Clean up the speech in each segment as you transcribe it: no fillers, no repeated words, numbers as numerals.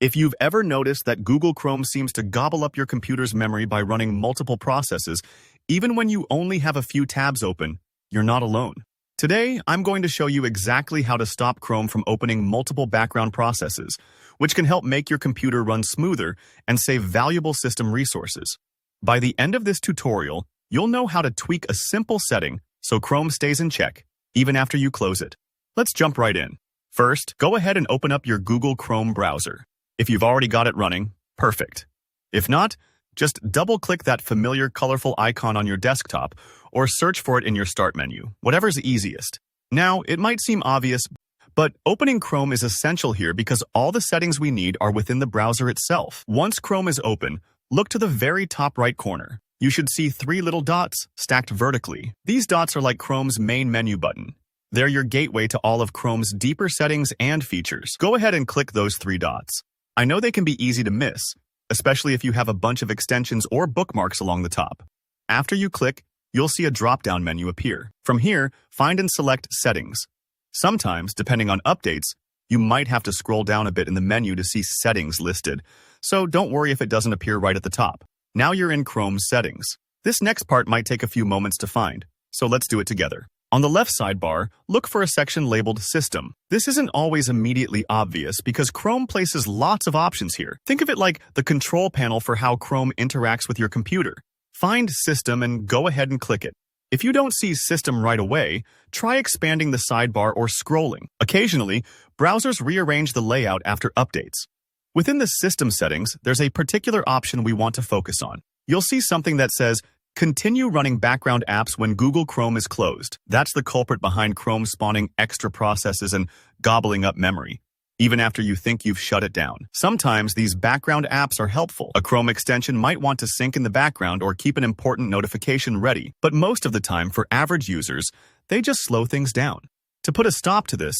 If you've ever noticed that Google Chrome seems to gobble up your computer's memory by running multiple processes, even when you only have a few tabs open, you're not alone. Today, I'm going to show you exactly how to stop Chrome from opening multiple background processes, which can help make your computer run smoother and save valuable system resources. By the end of this tutorial, you'll know how to tweak a simple setting so Chrome stays in check, even after you close it. Let's jump right in. First, go ahead and open up your Google Chrome browser. If you've already got it running, perfect. If not, just double-click that familiar colorful icon on your desktop or search for it in your Start menu, whatever's easiest. Now, it might seem obvious, but opening Chrome is essential here because all the settings we need are within the browser itself. Once Chrome is open, look to the very top right corner. You should see 3 little dots stacked vertically. These dots are like Chrome's main menu button. They're your gateway to all of Chrome's deeper settings and features. Go ahead and click those 3 dots. I know they can be easy to miss, especially if you have a bunch of extensions or bookmarks along the top. After you click, you'll see a drop-down menu appear. From here, find and select Settings. Sometimes, depending on updates, you might have to scroll down a bit in the menu to see Settings listed, so don't worry if it doesn't appear right at the top. Now you're in Chrome's Settings. This next part might take a few moments to find, so let's do it together. On the left sidebar, look for a section labeled System. This isn't always immediately obvious because Chrome places lots of options here. Think of it like the control panel for how Chrome interacts with your computer. Find System and go ahead and click it. If you don't see System right away, try expanding the sidebar or scrolling. Occasionally, browsers rearrange the layout after updates. Within the System settings, there's a particular option we want to focus on. You'll see something that says, Continue running background apps when Google Chrome is closed. That's the culprit behind Chrome spawning extra processes and gobbling up memory, even after you think you've shut it down. Sometimes these background apps are helpful. A Chrome extension might want to sync in the background or keep an important notification ready, but most of the time for average users, they just slow things down. To put a stop to this,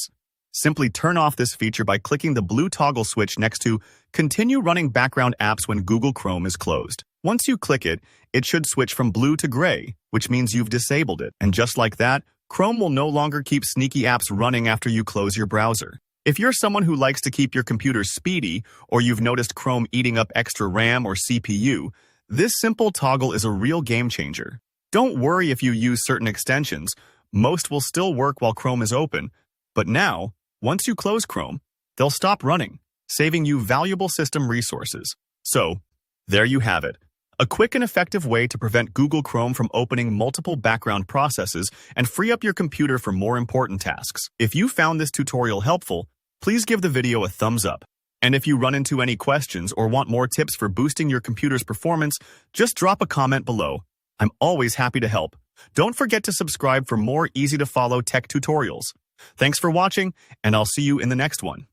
simply turn off this feature by clicking the blue toggle switch next to Continue running background apps when Google Chrome is closed. Once you click it, it should switch from blue to gray, which means you've disabled it. And just like that, Chrome will no longer keep sneaky apps running after you close your browser. If you're someone who likes to keep your computer speedy, or you've noticed Chrome eating up extra RAM or CPU, this simple toggle is a real game changer. Don't worry if you use certain extensions. Most will still work while Chrome is open. But now, once you close Chrome, they'll stop running, saving you valuable system resources. So, there you have it. A quick and effective way to prevent Google Chrome from opening multiple background processes and free up your computer for more important tasks. If you found this tutorial helpful, please give the video a thumbs up. And if you run into any questions or want more tips for boosting your computer's performance, just drop a comment below. I'm always happy to help. Don't forget to subscribe for more easy-to-follow tech tutorials. Thanks for watching, and I'll see you in the next one.